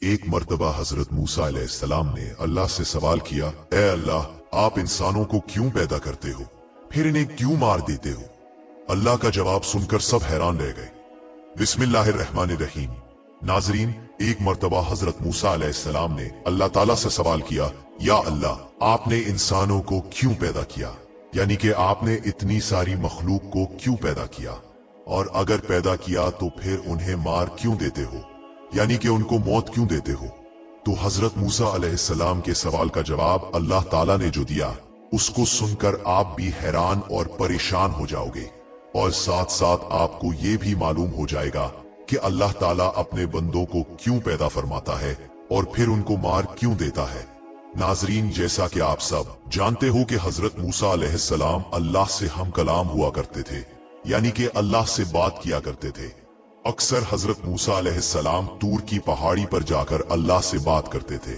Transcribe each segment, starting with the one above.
एक मर्तबा हजरत मूसा अलैहिस्सलाम ने अल्लाह से सवाल किया, ए अल्लाह, आप इंसानों को क्यों पैदा करते हो, फिर इन्हें क्यों मार देते हो? अल्लाह का जवाब सुनकर सब हैरान रह गए। बिस्मिल्लाहिर्रहमानिर्रहीम। नाजरीन, एक मर्तबा हजरत मूसा अलैहिस्सलाम ने अल्लाह ताला से सवाल किया, या अल्लाह, आपने इंसानों को क्यों पैदा किया, यानी कि आपने इतनी सारी मखलूक को क्यों पैदा किया, और अगर पैदा किया तो फिर उन्हें मार क्यों देते हो, यानी कि उनको मौत क्यों देते हो? तो हजरत मूसा अलैहिस्सलाम के सवाल का जवाब अल्लाह ताला ने जो दिया, उसको सुनकर आप भी हैरान और परेशान हो जाओगे, और साथ साथ आपको ये भी मालूम हो जाएगा कि अल्लाह ताला अपने बंदों को क्यों पैदा फरमाता है और फिर उनको मार क्यों देता है। नाजरीन, जैसा कि आप सब जानते हो कि हजरत मूसा अलैहिस्सलाम अल्लाह से हम कलाम हुआ करते थे, यानी कि अल्लाह से बात किया करते थे। अक्सर हजरत मूसा अलैहिस्सलाम तूर की पहाड़ी पर जाकर अल्लाह से बात करते थे।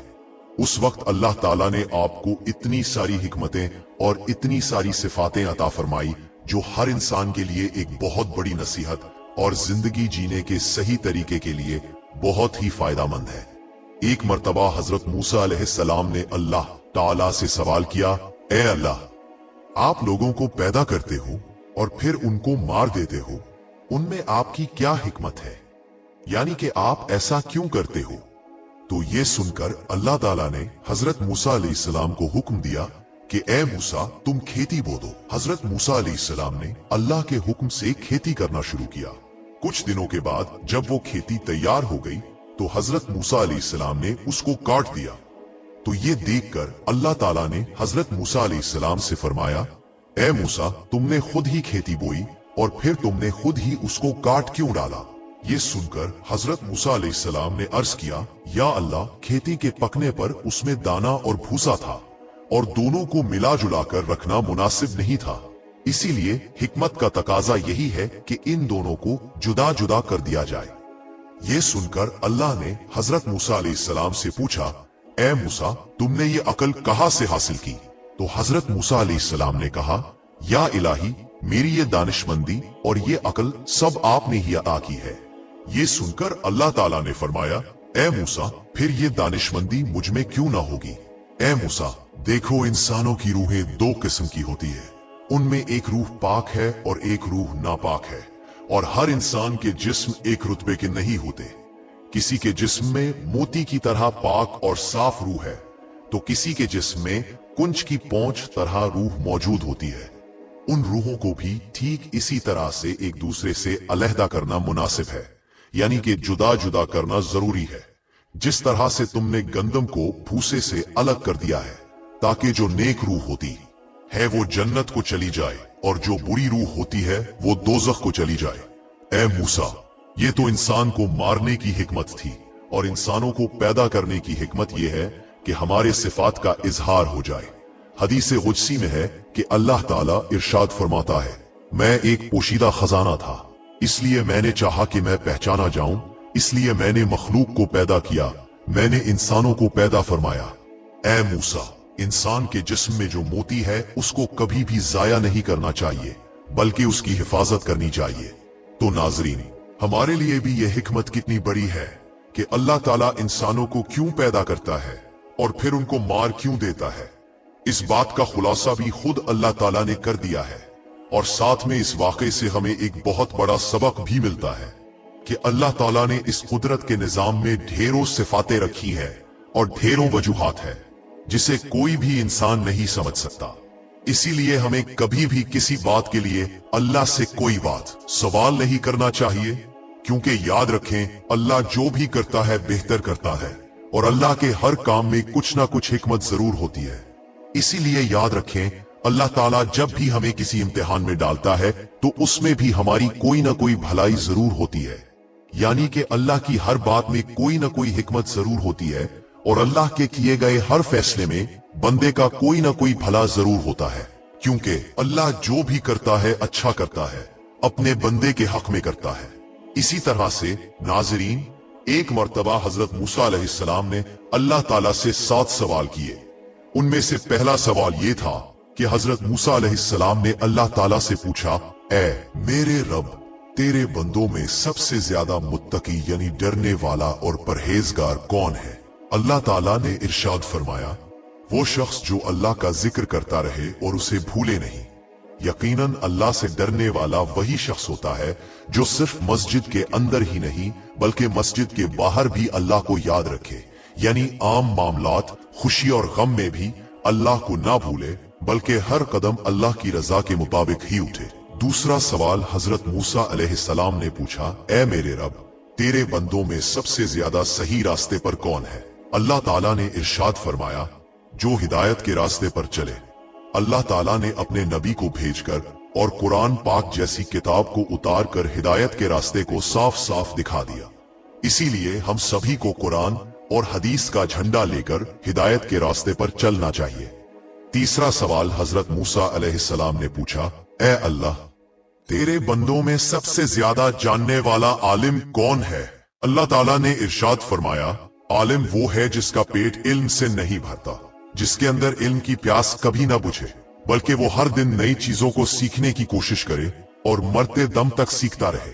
उस वक्त अल्लाह ताला ने आपको इतनी सारी हिकमतें और इतनी सारी सिफातें अता फरमाई जो हर इंसान के लिए एक बहुत बड़ी नसीहत और जिंदगी जीने के सही तरीके के लिए बहुत ही फायदेमंद है। एक मर्तबा हजरत मूसा अलैहिस्सलाम ने अल्लाह ताला से सवाल किया, ए अल्लाह, आप लोगों को पैदा करते हो और फिर उनको मार देते हो, उनमें आपकी क्या हिकमत है, यानी कि आप ऐसा क्यों करते हो? तो ये सुनकर अल्लाह ताला ने हजरत मूसा अलैहिस्सलाम को हुक्म दिया कि ए मूसा, तुम खेती बो दो। हजरत मूसा अलैहिस्सलाम ने अल्लाह के हुक्म से खेती करना शुरू किया। कुछ दिनों के बाद जब वो खेती तैयार हो गई तो हजरत मूसा अलैहिस्सलाम ने उसको काट दिया। तो ये देखकर अल्लाह ताला ने हजरत मूसा अलैहिस्सलाम से फरमाया, ए मूसा, तुमने खुद ही खेती बोई और फिर तुमने खुद ही उसको काट क्यों डाला? ये सुनकर हजरत मूसा अलैहिस्सलाम ने अर्ज किया, या अल्लाह, खेती के पकने पर उसमें दाना और भूसा था और दोनों को मिला जुला कर रखना मुनासिब नहीं था, इसीलिए हिकमत का तकाजा यही है कि इन दोनों को जुदा जुदा कर दिया जाए। ये सुनकर अल्लाह ने हजरत मूसा अलैहिस्सलाम से पूछा, ए मूसा, तुमने ये अकल कहां से हासिल की? तो हजरत मूसा अलैहिस्सलाम ने कहा, या इलाही, मेरी ये दानिशमंदी और ये अकल सब आपने ही अता की है। ये सुनकर अल्लाह ताला ने फरमाया, ए मूसा, फिर ये दानिशमंदी मुझ में क्यों ना होगी? ए मूसा, देखो, इंसानों की रूहें दो किस्म की होती है, उनमें एक रूह पाक है और एक रूह नापाक है, और हर इंसान के जिस्म एक रुतबे के नहीं होते। किसी के जिस्म में मोती की तरह पाक और साफ रूह है, तो किसी के जिस्म में कुंज की पोंछ तरह रूह मौजूद होती है। उन रूहों को भी ठीक इसी तरह से एक दूसरे से अलहदा करना मुनासिब है, यानी कि जुदा जुदा करना जरूरी है। जिस तरह से तुमने गंदम को भूसे से अलग कर दिया है ताकि जो नेक रूह होती है वो जन्नत को चली जाए और जो बुरी रूह होती है वो दोज़ख को चली जाए। ए मूसा, ये तो इंसान को मारने की हिकमत थी, और इंसानों को पैदा करने की हिकमत ये है कि हमारे सिफात का इजहार हो जाए। हदीस कुदसी में है कि अल्लाह ताला इरशाद फरमाता है, मैं एक पोशीदा खजाना था, इसलिए मैंने चाहा कि मैं पहचाना जाऊं, इसलिए मैंने मखलूक को पैदा किया, मैंने इंसानों को पैदा फरमाया। ए मूसा, इंसान के जिस्म में जो मोती है उसको कभी भी जाया नहीं करना चाहिए, बल्कि उसकी हिफाजत करनी चाहिए। तो नाजरीन, हमारे लिए भी यह हिकमत कितनी बड़ी है कि अल्लाह ताला इंसानों को क्यों पैदा करता है और फिर उनको मार क्यों देता है। इस बात का खुलासा भी खुद अल्लाह ताला ने कर दिया है, और साथ में इस वाक़े से हमें एक बहुत बड़ा सबक भी मिलता है कि अल्लाह ताला ने इस कुदरत के निजाम में ढेरों सिफातें रखी है और ढेरों वजूहात है जिसे कोई भी इंसान नहीं समझ सकता। इसीलिए हमें कभी भी किसी बात के लिए अल्लाह से कोई बात सवाल नहीं करना चाहिए, क्योंकि याद रखें, अल्लाह जो भी करता है बेहतर करता है, और अल्लाह के हर काम में कुछ ना कुछ हिकमत जरूर होती है। इसीलिए याद रखें, अल्लाह ताला जब भी हमें किसी इम्तिहान में डालता है तो उसमें भी हमारी कोई ना कोई भलाई जरूर होती है, यानी कि अल्लाह की हर बात में कोई ना कोई हिकमत जरूर होती है, और अल्लाह के किए गए हर फैसले में बंदे का कोई ना कोई भला जरूर होता है, क्योंकि अल्लाह जो भी करता है अच्छा करता है, अपने बंदे के हक में करता है। इसी तरह से नाजरीन, एक मर्तबा हजरत मूसा अलैहिस्सलाम ने अल्लाह ताला से 7 सवाल किए। उनमें से पहला सवाल ये था कि हजरत मूसा अलैहिस्सलाम ने अल्लाह ताला से पूछा, ए मेरे रब, तेरे बंदों में सबसे ज्यादा मुत्तकी यानी डरने वाला और परहेजगार कौन है? अल्लाह ताला ने इरशाद फरमाया, वो शख्स जो अल्लाह का जिक्र करता रहे और उसे भूले नहीं। यकीनन अल्लाह से डरने वाला वही शख्स होता है जो सिर्फ मस्जिद के अंदर ही नहीं बल्कि मस्जिद के बाहर भी अल्लाह को याद रखे, यानी आम मामलात, खुशी और गम में भी अल्लाह को ना भूले बल्कि हर कदम अल्लाह की रजा के मुताबिक ही उठे। दूसरा सवाल हजरत मूसा अलैहिस्सलाम ने पूछा, ए मेरे रब, तेरे बंदों में सबसे ज्यादा सही रास्ते पर कौन है? अल्लाह ताला ने इरशाद फरमाया, जो हिदायत के रास्ते पर चले। अल्लाह ताला ने अपने नबी को भेजकर और कुरान पाक जैसी किताब को उतार कर हिदायत के रास्ते को साफ साफ दिखा दिया। इसीलिए हम सभी को कुरान और हदीस का झंडा लेकर हिदायत के रास्ते पर चलना चाहिए। तीसरा सवाल हजरत मूसा अलैहिस्सलाम ने पूछा, ए अल्लाह, तेरे बंदों में सबसे ज्यादा जानने वाला आलिम कौन है? अल्लाह ताला ने इरशाद फरमाया, आलिम वो है जिसका पेट इल्म से नहीं भरता, जिसके अंदर इल्म की प्यास कभी ना बुझे, बल्कि वो हर दिन नई चीजों को सीखने की कोशिश करे और मरते दम तक सीखता रहे।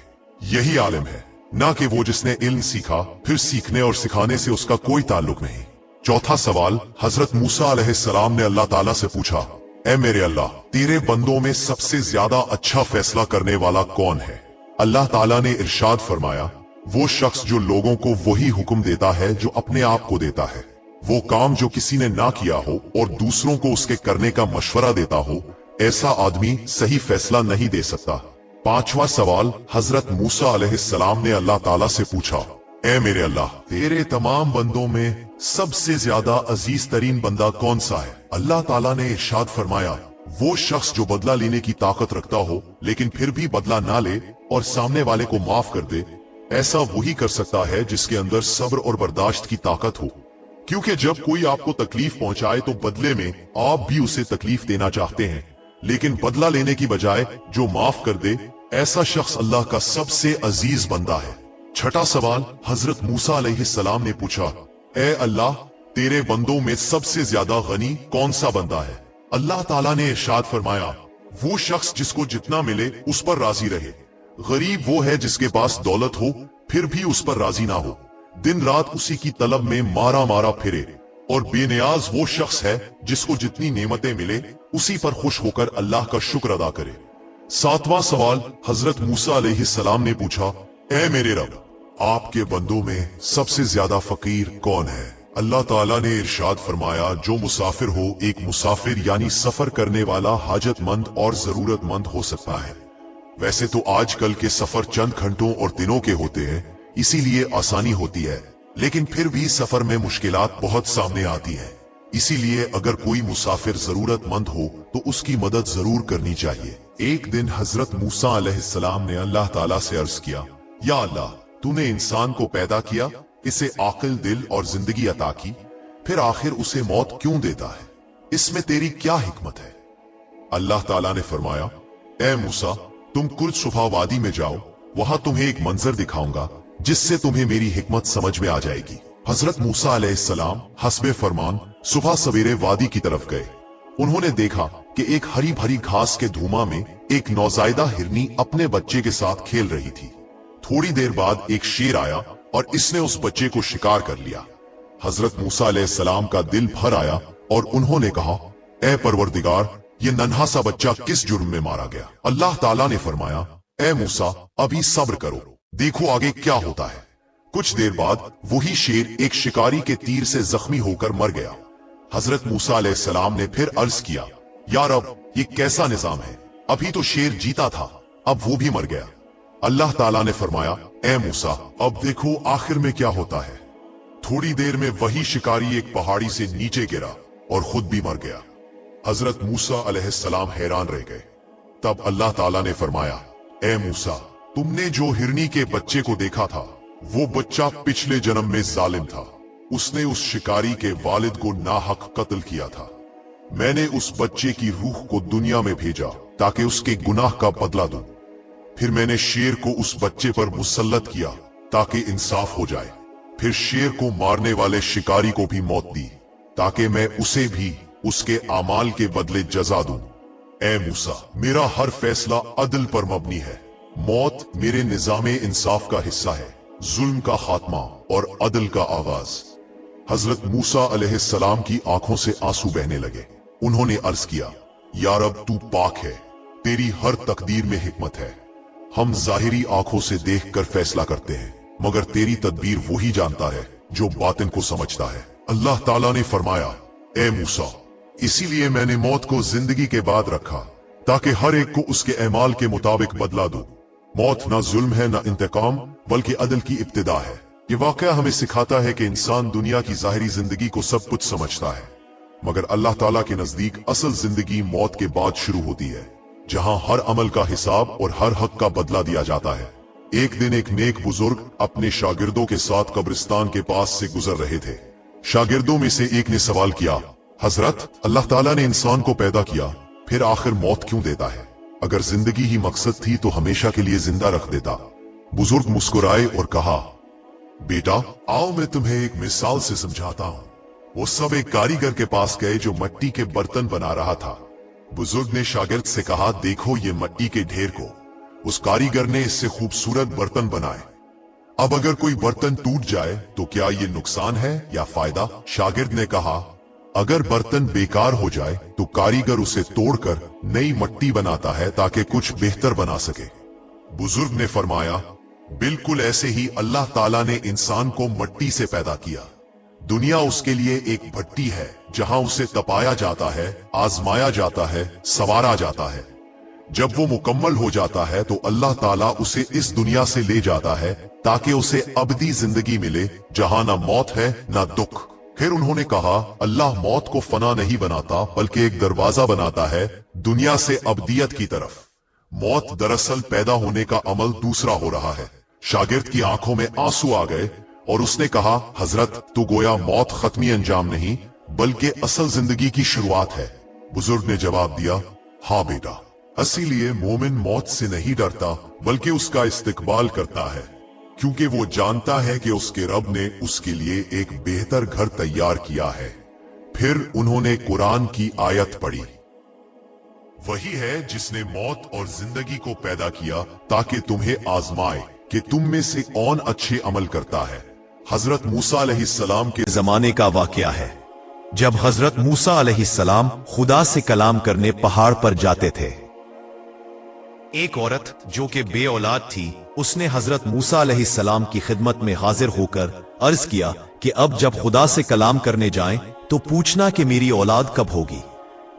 यही आलिम है, ना कि वो जिसने इल्म सीखा फिर सीखने और सिखाने से उसका कोई ताल्लुक नहीं। चौथा सवाल हजरत मूसा अलैहिस्सलाम ने अल्लाह ताला से पूछा, ए मेरे अल्लाह, तेरे बंदों में सबसे ज्यादा अच्छा फैसला करने वाला कौन है? अल्लाह ताला ने इरशाद फरमाया, वो शख्स जो लोगों को वही हुक्म देता है जो अपने आप को देता है, वो काम जो किसी ने ना किया हो और दूसरों को उसके करने का मशवरा देता हो, ऐसा आदमी सही फैसला नहीं दे सकता। पांचवा सवाल हजरत मूसा अलैहिस्सलाम ने अल्लाह ताला से पूछा, ए मेरे अल्लाह, तेरे तमाम बंदों में सबसे ज्यादा अजीज तरीन बंदा कौन सा है? अल्लाह ताला ने इरशाद फरमाया, वो शख्स जो बदला लेने की ताकत रखता हो लेकिन फिर भी बदला ना ले और सामने वाले को माफ कर दे, ऐसा वही कर सकता है जिसके अंदर सब्र और बर्दाश्त की ताकत हो। क्योंकि जब कोई आपको तकलीफ पहुंचाए तो बदले में आप भी उसे तकलीफ देना चाहते हैं, लेकिन बदला लेने की बजाय जो माफ कर दे, ऐसा शख्स अल्लाह का सबसे अजीज बंदा है। छठा सवाल हजरत मूसा अलैहिस्सलाम ने पूछा, ए अल्लाह, तेरे बंदों में सबसे ज्यादा गनी कौन सा बंदा है? अल्लाह ताला ने इरशाद फरमाया, वो शख्स जिसको जितना मिले उस पर राजी रहे। गरीब वो है जिसके पास दौलत हो फिर भी उस पर राजी ना हो, दिन रात उसी की तलब में मारा मारा फिरे, और बेनियाज वो शख्स है जिसको जितनी नेमतें मिले उसी पर खुश होकर अल्लाह का शुक्र अदा करे। सातवां सवाल हजरत मूसा अलैहिस्सलाम ने पूछा, ए मेरे रब, आपके बंदों में सबसे ज्यादा फकीर कौन है? अल्लाह ताला ने इरशाद फरमाया, जो मुसाफिर हो, एक मुसाफिर यानी सफर करने वाला हाजतमंद और जरूरतमंद हो सकता है। वैसे तो आजकल के सफर चंद घंटों और दिनों के होते हैं, इसीलिए आसानी होती है, लेकिन फिर भी सफर में मुश्किलात बहुत सामने आती है। इसीलिए अगर कोई मुसाफिर जरूरतमंद हो तो उसकी मदद जरूर करनी चाहिए। एक दिन हजरत मूसा अलैहिस्सलाम ने अल्लाह ताला से अर्ज किया, या अल्लाह, तूने इंसान को पैदा किया, इसे आकिल, दिल और जिंदगी अता की, फिर आखिर उसे मौत क्यों देता है? इसमें तेरी क्या हिकमत है? अल्लाह ताला ने फरमाया, ए मूसा, तुम कुर्द शुफा वादी में जाओ, वहां तुम्हें एक मंजर दिखाऊंगा जिससे तुम्हें मेरी हिकमत समझ में आ जाएगी। हजरत मूसा अलैहिस्सलाम हस्बे फरमान सुबह सवेरे वादी की तरफ गए। उन्होंने देखा कि एक हरी भरी घास के धूमा में एक नौजायदा हिरनी अपने बच्चे के साथ खेल रही थी। थोड़ी देर बाद एक शेर आया और इसने उस बच्चे को शिकार कर लिया। हजरत मूसा अलैहिस्सलाम का दिल भर आया और उन्होंने कहा, ए परवरदिगार, ये नन्हा सा बच्चा किस जुर्म में मारा गया? अल्लाह ताला ने फरमाया, ए मूसा, अभी सब्र करो, देखो आगे क्या होता है। कुछ देर बाद वही शेर एक शिकारी के तीर से जख्मी होकर मर गया। हजरत मूसा अलैहिस्सलाम ने फिर अर्ज किया, या रब, ये कैसा निजाम है? अभी तो शेर जीता था, अब वो भी मर गया। अल्लाह ताला ने फरमाया, ए मूसा, अब देखो आखिर में क्या होता है। थोड़ी देर में वही शिकारी एक पहाड़ी से नीचे गिरा और खुद भी मर गया। हजरत मूसा अलैहिस्सलाम हैरान रह गए। तब अल्लाह ताला ने फरमाया, ए मूसा, तुमने जो हिरनी के बच्चे को देखा था, वो बच्चा पिछले जन्म में जालिम था। उसने उस शिकारी के वालिद को नाहक कत्ल किया था। मैंने उस बच्चे की रूह को दुनिया में भेजा ताकि उसके गुनाह का बदला दूं। फिर मैंने शेर को उस बच्चे पर मुसल्लत किया ताकि इंसाफ हो जाए। फिर शेर को मारने वाले शिकारी को भी मौत दी ताकि मैं उसे भी उसके आमाल के बदले जजा दूं। ए मूसा, मेरा हर फैसला अदल पर मबनी है। मौत मेरे निजामे इंसाफ का हिस्सा है, जुल्म का खात्मा और अदल का आगाज। हजरत मूसा अलैहिस्सलाम की आंखों से आंसू बहने लगे। उन्होंने अर्ज किया, या रब तू पाक है, तेरी हर तकदीर में हिकमत है। हम जाहिरी आंखों से देखकर फैसला करते हैं, मगर तेरी तदबीर वही जानता है जो बातिन को समझता है। अल्लाह ताला ने फरमाया, ए मूसा, इसीलिए मैंने मौत को जिंदगी के बाद रखा ताकि हर एक को उसके अमाल के मुताबिक बदला दूं। मौत ना जुल्म है ना इंतकाम, बल्कि अदल की इब्तिदा है। ये वाकया हमें सिखाता है कि इंसान दुनिया की जाहिरी जिंदगी को सब कुछ समझता है, मगर अल्लाह ताला के नजदीक असल जिंदगी मौत के बाद शुरू होती है, जहां हर अमल का हिसाब और हर हक का बदला दिया जाता है। एक दिन एक नेक बुजुर्ग अपने शागिर्दों के साथ कब्रिस्तान के पास से गुजर रहे थे। शागिर्दों में से एक ने सवाल किया, हजरत, अल्लाह ताला ने इंसान को पैदा किया, फिर आखिर मौत क्यों देता है? अगर जिंदगी ही मकसद थी तो हमेशा के लिए जिंदा रख देता। बुजुर्ग मुस्कुराए और कहा, बेटा आओ मैं तुम्हें एक मिसाल से समझाता हूँ। वो सब एक कारीगर के पास गए जो मिट्टी के बर्तन बना रहा था। बुजुर्ग ने शागिर्द से कहा, देखो ये मिट्टी के ढेर को। उस कारीगर ने इससे खूबसूरत बर्तन बनाए। अब अगर कोई बर्तन टूट जाए तो क्या ये नुकसान है या फायदा? शागिर्द ने कहा, अगर बर्तन बेकार हो जाए तो कारीगर उसे तोड़कर नई मिट्टी बनाता है ताकि कुछ बेहतर बना सके। बुजुर्ग ने फरमाया, बिल्कुल ऐसे ही अल्लाह ताला ने इंसान को मिट्टी से पैदा किया। दुनिया उसके लिए एक भट्टी है जहां उसे तपाया जाता है, आजमाया जाता है, संवारा जाता है। जब वो मुकम्मल हो जाता है तो अल्लाह ताला उसे इस दुनिया से ले जाता है ताकि उसे अबदी जिंदगी मिले, जहां ना मौत है ना दुख। फिर उन्होंने कहा, अल्लाह मौत को फना नहीं बनाता बल्कि एक दरवाजा बनाता है दुनिया से अबदियत की तरफ। मौत दरअसल पैदा होने का अमल दूसरा हो रहा है। शागिर्द की आंखों में आंसू आ गए और उसने कहा, हजरत, तो गोया मौत खत्मी अंजाम नहीं बल्कि असल जिंदगी की शुरुआत है। बुजुर्ग ने जवाब दिया, हाँ बेटा, इसीलिए मोमिन मौत से नहीं डरता बल्कि उसका इस्तिकबाल करता है, क्योंकि वो जानता है कि उसके रब ने उसके लिए एक बेहतर घर तैयार किया है। फिर उन्होंने कुरान की आयत पढ़ी, वही है जिसने मौत और जिंदगी को पैदा किया ताकि तुम्हें आजमाए कि तुम में से कौन अच्छे अमल करता है। हजरत मूसा अलैहिस्सलाम के जमाने का वाकया है, जब हजरत मूसा अलैहिस्सलाम खुदा से कलाम करने पहाड़ पर जाते थे। एक औरत जो कि बे औलाद थी, उसने हजरत मूसा अलैहिस्सलाम की खिदमत में हाजिर होकर अर्ज किया कि अब जब खुदा से कलाम करने जाएं तो पूछना कि मेरी औलाद कब होगी।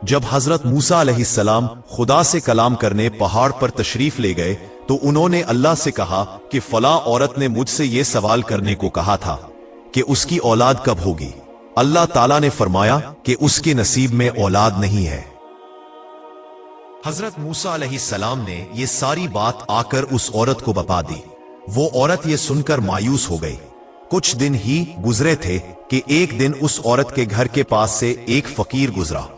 जब हजरत मूसा अलैहिस्सलाम खुदा से कलाम करने पहाड़ पर तशरीफ ले गए तो उन्होंने अल्लाह से कहा कि फला औरत ने मुझसे यह सवाल करने को कहा था कि उसकी औलाद कब होगी। अल्लाह ताला ने फरमाया कि उसके नसीब में औलाद नहीं है। हजरत मूसा अलैहिस्सलाम ने यह सारी बात आकर उस औरत को बता दी। वो औरत ये सुनकर मायूस हो गई। कुछ दिन ही गुजरे थे कि एक दिन उस औरत के घर के पास से एक फकीर गुजरा।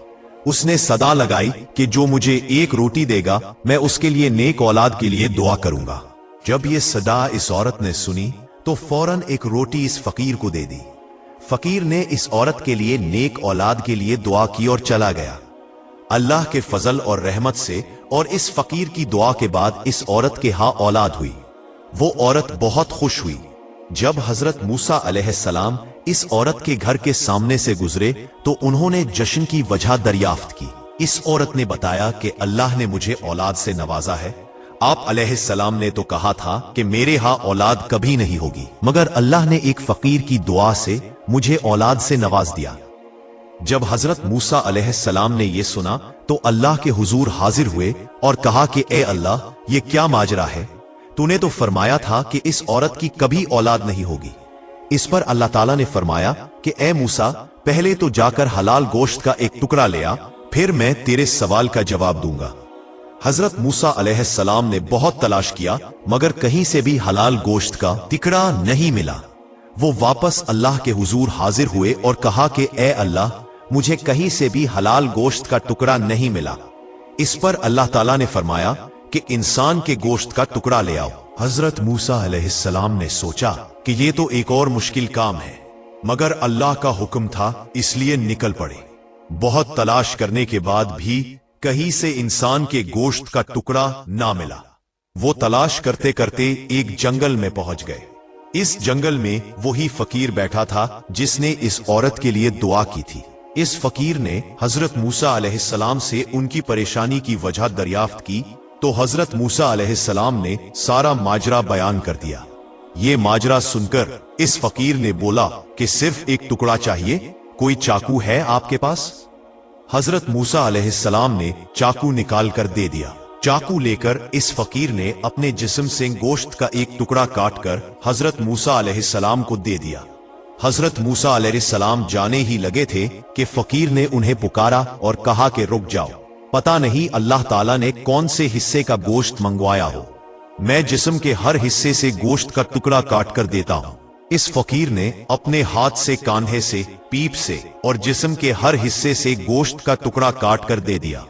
उसने सदा लगाई कि जो मुझे एक रोटी देगा मैं उसके लिए नेक औलाद के लिए दुआ करूंगा। जब ये सदा इस औरत ने सुनी तो फौरन एक रोटी इस फकीर को दे दी। फकीर ने इस औरत के लिए नेक औलाद के लिए दुआ की और चला गया। अल्लाह के फजल और रहमत से और इस फकीर की दुआ के बाद इस औरत के यहाँ औलाद हुई। वो औरत बहुत खुश हुई। जब हजरत मूसा अलैहिस्सलाम इस औरत के घर के सामने से गुजरे तो उन्होंने जश्न की वजह दरियाफ्त की। इस औरत ने बताया कि अल्लाह ने मुझे औलाद से नवाजा है। आप अलैहिस्सलाम ने तो कहा था कि मेरे यहाँ औलाद कभी नहीं होगी, मगर अल्लाह ने एक फकीर की दुआ से मुझे औलाद से नवाज दिया। जब हजरत मूसा अलैहिस्सलाम ने यह सुना तो अल्लाह के हुजूर हाजिर हुए और कहा कि ए अल्लाह, ये क्या माजरा है? तूने तो फरमाया था कि इस औरत की कभी औलाद नहीं होगी। इस पर अल्लाह ताला ने फरमाया कि ए मूसा, पहले तो जाकर हलाल गोश्त का एक टुकड़ा ले आ, फिर मैं तेरे सवाल का जवाब दूंगा। हजरत मूसा अलैहिस्सलाम ने बहुत तलाश किया मगर कहीं से भी हलाल गोश्त का टुकड़ा नहीं मिला। वो वापस अल्लाह के हुजूर हाजिर हुए और कहा कि ए अल्लाह, मुझे कहीं से भी हलाल गोश्त का टुकड़ा नहीं मिला। इस पर अल्लाह ताला ने फरमाया कि इंसान के गोश्त का टुकड़ा ले आओ। हजरत मूसा अलैहिस्सलाम ने सोचा कि ये तो एक और मुश्किल काम है, मगर अल्लाह का हुक्म था इसलिए निकल पड़े। बहुत तलाश करने के बाद भी कहीं से इंसान के गोश्त का टुकड़ा ना मिला। वो तलाश करते करते एक जंगल में पहुंच गए। इस जंगल में वही फकीर बैठा था जिसने इस औरत के लिए दुआ की थी। इस फकीर ने हजरत मूसा अलैहिस्सलाम से उनकी परेशानी की वजह दरियाफ्त की तो हजरत मूसा अलैहिस्सलाम ने सारा माजरा बयान कर दिया। ये माजरा सुनकर इस फकीर ने बोला कि सिर्फ एक टुकड़ा चाहिए, कोई चाकू है आपके पास? हजरत मूसा अलैहिस्सलाम ने चाकू निकाल कर दे दिया। चाकू लेकर इस फकीर ने अपने जिस्म से गोश्त का एक टुकड़ा काटकर हजरत मूसा अलैहिस्सलाम को दे दिया। हजरत मूसा अलैहिस्सलाम जाने ही लगे थे कि फकीर ने उन्हें पुकारा और कहा कि रुक जाओ, पता नहीं अल्लाह ताला ने कौन से हिस्से का गोश्त मंगवाया हो, मैं जिस्म के हर हिस्से से गोश्त का टुकड़ा काट कर देता हूं। इस फकीर ने अपने हाथ से, कांधे से, पीठ से और जिस्म के हर हिस्से से गोश्त का टुकड़ा काट कर दे दिया।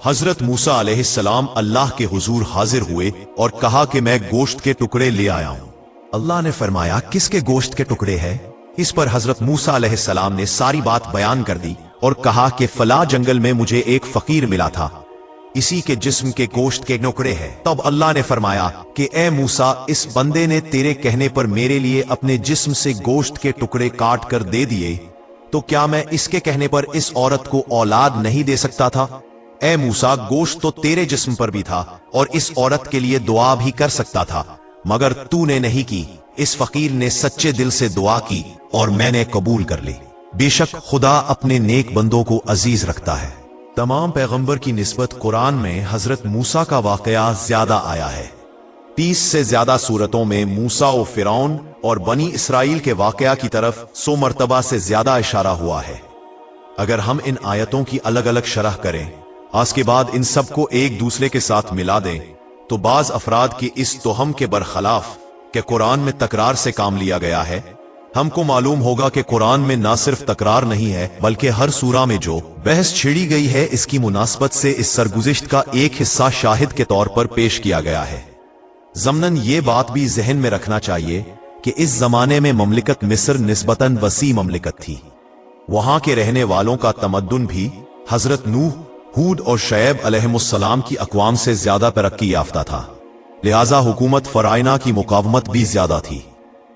हजरत मूसा अलैहिस्सलाम अल्लाह के हुजूर हाजिर हुए और कहा कि मैं गोश्त के टुकड़े ले आया हूं। अल्लाह ने फरमाया, किसके गोश्त के टुकड़े हैं? इस पर हजरत मूसा अलैहिस्सलाम ने सारी बात बयान कर दी और कहा कि फला जंगल में मुझे एक फकीर मिला था, इसी के जिस्म के गोश्त के टुकड़े हैं। तब अल्लाह ने फरमाया कि ए मूसा, इस बंदे ने तेरे कहने पर मेरे लिए अपने जिस्म से गोश्त के टुकड़े काट कर दे दिए, तो क्या मैं इसके कहने पर इस औरत को औलाद नहीं दे सकता था? ए मूसा, गोश्त तो तेरे जिस्म पर भी था और इस औरत के लिए दुआ भी कर सकता था, मगर तूने नहीं की। इस फकीर ने सच्चे दिल से दुआ की और मैंने कबूल कर ली। बेशक खुदा अपने नेक बंदों को अजीज रखता है। तमाम पैगंबर की निस्बत कुरान में हजरत मूसा का वाकया ज्यादा आया है। 30 से ज्यादा सूरतों में मूसा और फिरौन और बनी इसराइल के वाकया की तरफ 100 मर्तबा से ज्यादा इशारा हुआ है। अगर हम इन आयतों की अलग अलग शरह करें, आज के बाद इन सबको एक दूसरे के साथ मिला दें, तो बाज अफराद की इस तोहम के बरखलाफ कि कुरान में तकरार से काम लिया गया है, हमको मालूम होगा कि कुरान में ना सिर्फ तकरार नहीं है बल्कि हर सूरा में जो बहस छिड़ी गई है इसकी मुनासबत से इस सरगुज़िश्त का एक हिस्सा शाहिद के तौर पर पेश किया गया है। ज़मनन ये बात भी जहन में रखना चाहिए कि इस जमाने में ममलिकत मिस्र निस्बतन वसी ममलिकत थी। वहां के रहने वालों का तमद्दुन भी हजरत नूह, हूद और शुएब अलैहिमुस्सलाम की अक़वाम से ज्यादा तरक्की याफ्ता था, लिहाजा हुकूमत फराइना की मुकावमत भी ज्यादा थी।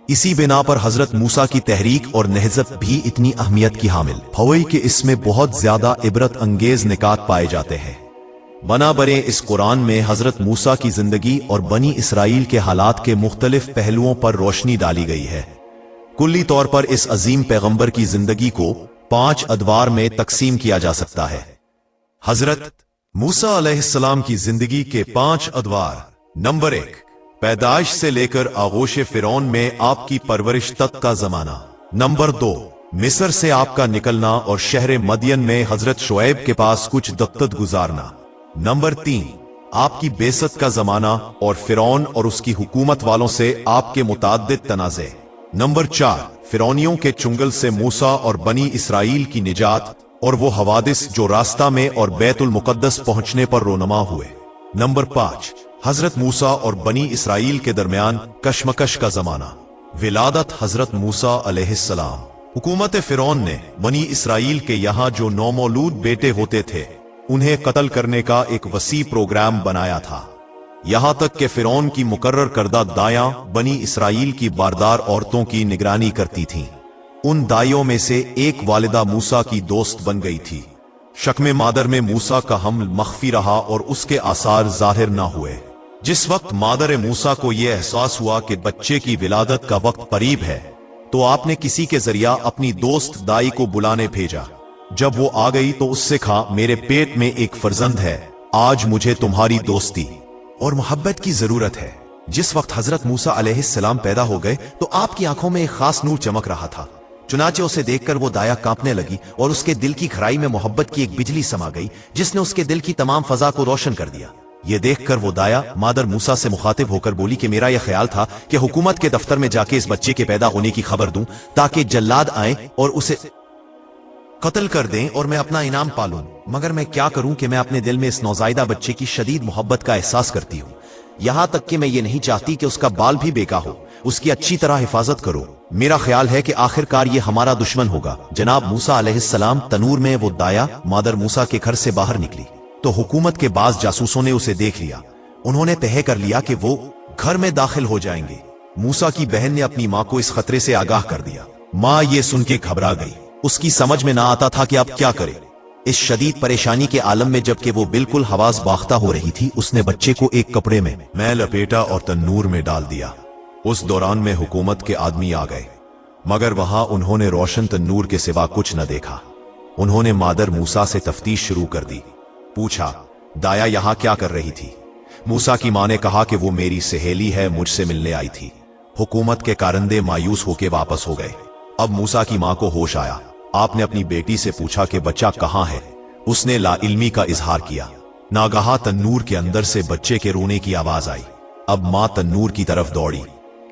इसी बिना पर हजरत मूसा की तहरीक और नहज़त भी इतनी अहमियत की हामिल हुई कि इसमें बहुत ज्यादा इबरत अंगेज निकात पाए जाते हैं। बना बरे इस कुरान में हजरत मूसा की जिंदगी और बनी इसराइल के हालात के मुख्तलिफ पहलुओं पर रोशनी डाली गई है। कुल्ली तौर पर इस अजीम पैगंबर की जिंदगी को 5 अदवार में तकसीम किया जा सकता है। हजरत मूसा अलैहिस्सलाम की जिंदगी के 5 अदवार। नंबर 1, पैदाइश से लेकर आगोश फिरौन में आपकी परवरिश तक का जमाना। नंबर 2, मिस्र से आपका निकलना और शहर मदियन में हजरत शुएब के पास कुछ दक्कत गुजारना। नंबर 3, आपकी बेसत का जमाना और फिरौन और उसकी हुकूमत वालों से आपके मुताद्दिद तनाज़े। नंबर 4, फिरौनियों के चुंगल से मूसा और बनी इसराइल की निजात और वो हवादिस जो रास्ता में और बैतुल मुकद्दस पहुंचने पर रोनमा हुए। नंबर 5, हजरत मूसा और बनी इसराइल के दरमियान कशमकश का जमाना। विलादत हजरत मूसा अलैहिस्सलाम। हुकूमत फिरौन ने बनी इसराइल के यहाँ जो नौमौलूद बेटे होते थे उन्हें कत्ल करने का एक वसी प्रोग्राम बनाया था, यहाँ तक कि फिरौन की मुकर्रर करदा दायां बनी इसराइल की बारदार औरतों की निगरानी करती थीं। उन दाइयों में से एक वालिदा मूसा की दोस्त बन गई थी। शक्म मादर में मूसा का हमल मख्फी रहा और उसके आसार जाहिर न हुए। जिस वक्त मादर मूसा को यह एहसास हुआ कि बच्चे की विलादत का वक्त करीब है, तो आपने किसी के जरिया अपनी दोस्त दाई को बुलाने भेजा। जब वो आ गई तो उससे कहा, मेरे पेट में एक फर्जंद है, आज मुझे तुम्हारी दोस्ती और मोहब्बत की जरूरत है। जिस वक्त हजरत मूसा अलैहिस्सलाम पैदा हो गए तो आपकी आंखों में एक खास नूर चमक रहा था। चुनाचे उसे देखकर वो दाया कांपने लगी और उसके दिल की खराई में मोहब्बत की एक बिजली समा गई जिसने उसके दिल की तमाम फजा को रोशन कर दिया। ये देखकर वो दाया मादर मूसा से मुखातिब होकर बोली कि मेरा यह ख्याल था कि हुकूमत के दफ्तर में जाके इस बच्चे के पैदा होने की खबर दूं ताकि जल्लाद आए और उसे कत्ल कर दें और मैं अपना इनाम पालूं, मगर मैं क्या करूं कि मैं अपने दिल में इस नौजायदा बच्चे की शदीद मोहब्बत का एहसास करती हूं, यहां तक कि मैं ये नहीं चाहती कि उसका बाल भी बेका हो। उसकी अच्छी तरह हिफाजत करो। मेरा ख्याल है कि आखिरकार ये हमारा दुश्मन होगा। जनाब मूसा अलैहिस्सलाम तनूर में वो दाया मादर मूसा के घर से बाहर निकली तो हुकूमत के बाज जासूसों ने उसे देख लिया। उन्होंने तय कर लिया कि वो घर में दाखिल हो जाएंगे। मूसा की बहन ने अपनी माँ को इस खतरे से आगाह कर दिया। माँ ये सुन के घबरा गई। उसकी समझ में ना आता था कि अब क्या करे। इस शदीद परेशानी के आलम में जबकि वो बिल्कुल हवास बाख्ता हो रही थी, उसने बच्चे को एक कपड़े में लपेटा और तन्नूर में डाल दिया। उस दौरान में हुकूमत के आदमी आ गए, मगर वहां उन्होंने रोशन तन्नूर के सिवा कुछ न देखा। उन्होंने मादर मूसा से तफ्तीश शुरू कर दी। पूछा, दाया यहां क्या कर रही थी? मूसा की मां ने कहा कि वो मेरी सहेली है, मुझसे मिलने आई थी। हुकूमत के कारिंदे मायूस होकर वापस हो गए। अब मूसा की मां को होश आया। आपने अपनी बेटी से पूछा कि बच्चा कहां है। उसने लाइल्मी का इजहार किया। नागहा तन्नूर के अंदर से बच्चे के रोने की आवाज आई। अब मां तन्नूर की तरफ दौड़ी।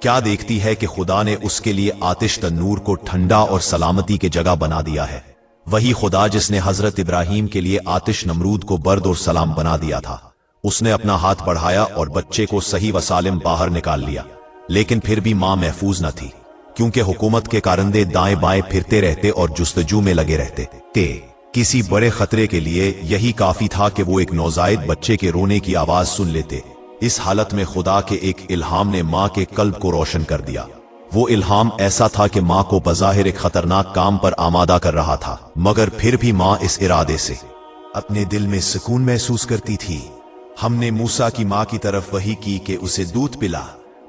क्या देखती है कि खुदा ने उसके लिए आतिश तन्नूर को ठंडा और सलामती की जगह बना दिया है। वही खुदा जिसने हजरत इब्राहिम के लिए आतिश नमरूद को बर्द और सलाम बना दिया था। उसने अपना हाथ बढ़ाया और बच्चे को सही व सालिम बाहर निकाल लिया। लेकिन फिर भी मां महफूज न थी, क्योंकि हुकूमत के कारिंदे दाएं बाएं फिरते रहते और जुस्तजू में लगे रहते थे। किसी बड़े खतरे के लिए यही काफी था कि वो एक नौजायद बच्चे के रोने की आवाज सुन लेते। इस हालत में खुदा के एक इल्हाम ने मां के कल्ब को रोशन कर दिया। वो इल्हाम ऐसा था कि मां को बज़ाहिर एक खतरनाक काम पर आमादा कर रहा था, मगर फिर भी मां इस इरादे से अपने दिल में सुकून महसूस करती थी। हमने मूसा की मां की तरफ वही की कि उसे दूध पिला,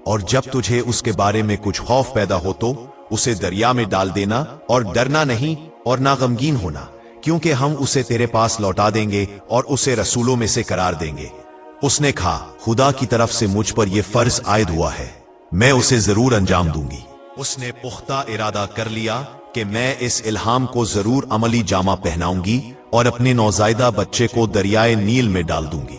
और जब तुझे उसके बारे में कुछ खौफ पैदा हो तो उसे दरिया में डाल देना, और डरना नहीं और ना गमगीन होना, क्योंकि हम उसे तेरे पास लौटा देंगे और उसे रसूलों में से करार देंगे। उसने कहा, खुदा की तरफ से मुझ पर यह फर्ज आयद हुआ है, मैं उसे जरूर अंजाम दूंगी। उसने पुख्ता इरादा कर लिया कि मैं इस इल्हाम को जरूर अमली जामा पहनाऊंगी और अपने नौजायदा बच्चे को दरियाए नील में डाल दूंगी।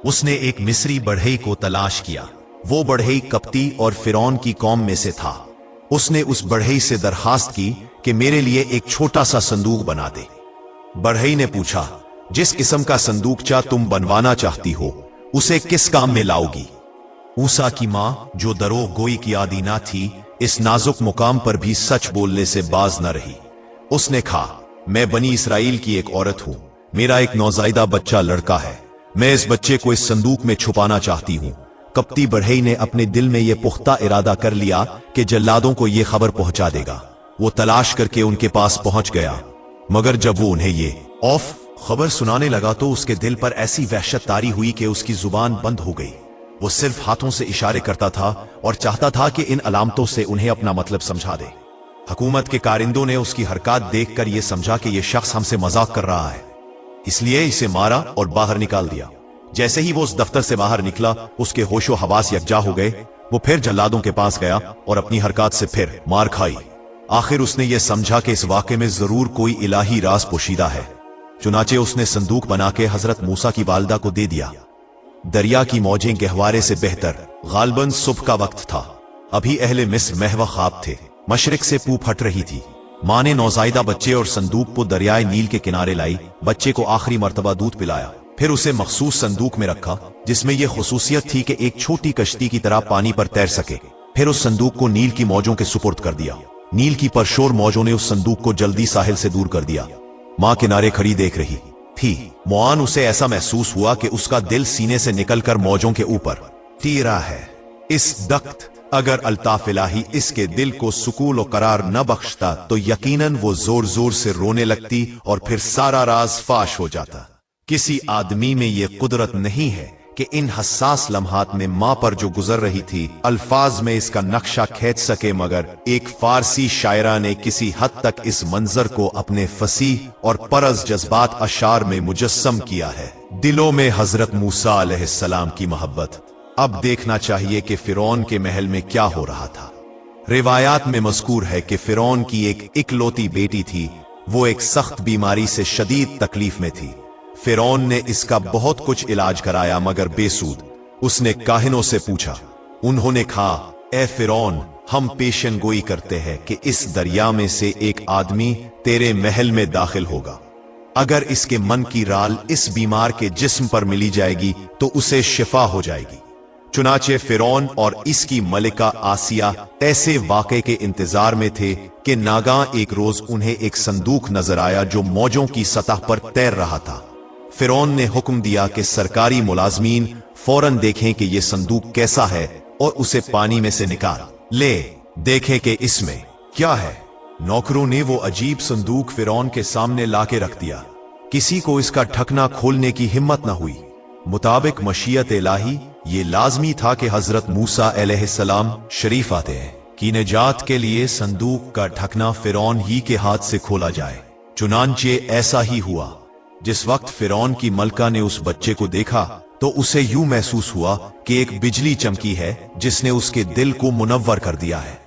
उसने एक मिस्री बढ़ई को तलाश किया। वो बढ़ई कप्ती और फिरौन की कौम में से था। उसने उस बढ़ई से दरखास्त की कि मेरे लिए एक छोटा सा संदूक बना दे। बढ़ई ने पूछा, जिस किस्म का संदूकचा तुम बनवाना चाहती हो, उसे किस काम में लाओगी? मूसा की मां, जो दरोग गोई की आदी ना थी, इस नाजुक मुकाम पर भी सच बोलने से बाज न रही। उसने कहा, मैं बनी इसराइल की एक औरत हूं, मेरा एक नौजायदा बच्चा लड़का है, मैं इस बच्चे को इस संदूक में छुपाना चाहती हूं। कप्ती बढ़ई ने अपने दिल में यह पुख्ता इरादा कर लिया कि जल्लादों को यह खबर पहुंचा देगा। वो तलाश करके उनके पास पहुंच गया, मगर जब वो उन्हें ये खबर सुनाने लगा तो उसके दिल पर ऐसी वहशत तारी हुई कि उसकी जुबान बंद हो गई। वो सिर्फ हाथों से इशारे करता था और चाहता था कि इन अलामतों से उन्हें अपना मतलब समझा दे। हुकूमत के कारिंदों ने उसकी हरकत देखकर यह समझा कि यह शख्स हमसे मजाक कर रहा है, इसलिए इसे मारा और बाहर निकाल दिया। जैसे ही वो उस दफ्तर से बाहर निकला, उसके होशो हवास यकजा हो गए। वो फिर जल्लादों के पास गया और अपनी हरकत से फिर मार खाई। आखिर उसने ये समझा कि इस वाक़े में जरूर कोई इलाही राज पोशीदा है। चुनाचे उसने संदूक बना के हजरत मूसा की वालिदा को दे दिया। दरिया की मौजें गहवारे से बेहतर गालबन सुबह का वक्त था। अभी अहले मिस्र महवा ख्वाब थे। मशरिक से पूप हट रही थी। मां ने नौजायदा बच्चे और संदूक को दरियाए नील के किनारे लाई। बच्चे को आखिरी मर्तबा दूध पिलाया, फिर उसे मखसूस संदूक में रखा जिसमें यह खुसूसियत थी कि एक छोटी कश्ती की तरह पानी पर तैर सके। फिर उस संदूक को नील की मौजों के सुपुर्द कर दिया। नील की परशोर मौजों ने उस संदूक को जल्दी साहिल से दूर कर दिया। मां किनारे खड़ी देख रही थी। मुआन उसे ऐसा महसूस हुआ कि उसका दिल सीने से निकलकर मौजों के ऊपर तीरा है। इस दख्त अगर अल्ताफ इलाही इसके दिल को सुकून और करार न बख्शता तो यकीनन वो जोर जोर से रोने लगती और फिर सारा राज फाश हो जाता। किसी आदमी में ये कुदरत नहीं है कि इन हसास लम्हात में मां पर जो गुजर रही थी अल्फाज में इसका नक्शा खींच सके, मगर एक फारसी शायरा ने किसी हद तक इस मंजर को अपने फसीह और परज जज्बात अशार में मुजस्सम किया है। दिलों में हजरत मूसा अलैहिस्सलाम की मोहब्बत। अब देखना चाहिए कि फिरौन के महल में क्या हो रहा था। रिवायात में मज़कूर है कि फिरौन की एक इकलौती बेटी थी। वो एक सख्त बीमारी से शदीद तकलीफ में थी। फिरौन ने इसका बहुत कुछ इलाज कराया मगर बेसूद। उसने काहिनों से पूछा। उन्होंने कहा, ए फिरौन, हम पेशन गोई करते हैं कि इस दरिया में से एक आदमी तेरे महल में दाखिल होगा। अगर इसके मन की राल इस बीमार के जिस्म पर मिली जाएगी तो उसे शिफा हो जाएगी। चुनाचे फिरौन और इसकी मलिका आसिया ऐसे वाक़े के इंतजार में थे कि नागां एक रोज उन्हें एक संदूक नजर आया जो मौजों की सतह पर तैर रहा था। फिरौन ने हुक्म दिया कि सरकारी मुलाजमीन फौरन देखें कि ये संदूक कैसा है और उसे पानी में से निकाल ले, देखें कि इसमें क्या है। नौकरों ने वो अजीब संदूक फिरौन के सामने लाके रख दिया। किसी को इसका ढकना खोलने की हिम्मत न हुई। मुताबिक मशीयत इलाही ये लाजमी था कि हजरत मूसा अलैहिस्सलाम शरीफ आते हैं कि निजात के लिए संदूक का ढकना फिरौन ही के हाथ से खोला जाए। चुनांचे ऐसा ही हुआ। जिस वक्त फिरौन की मलका ने उस बच्चे को देखा तो उसे यूं महसूस हुआ कि एक बिजली चमकी है जिसने उसके दिल को मुनव्वर कर दिया है।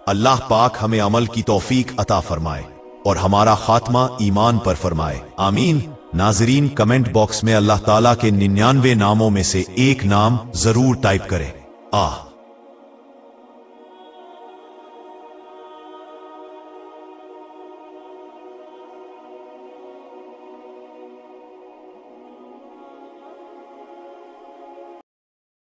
अल्लाह पाक हमें अमल की तौफीक अता फरमाए और हमारा खात्मा ईमान पर फरमाए, आमीन। नाजरीन, कमेंट बॉक्स में अल्लाह ताला के 99 नामों में से एक नाम जरूर टाइप करें।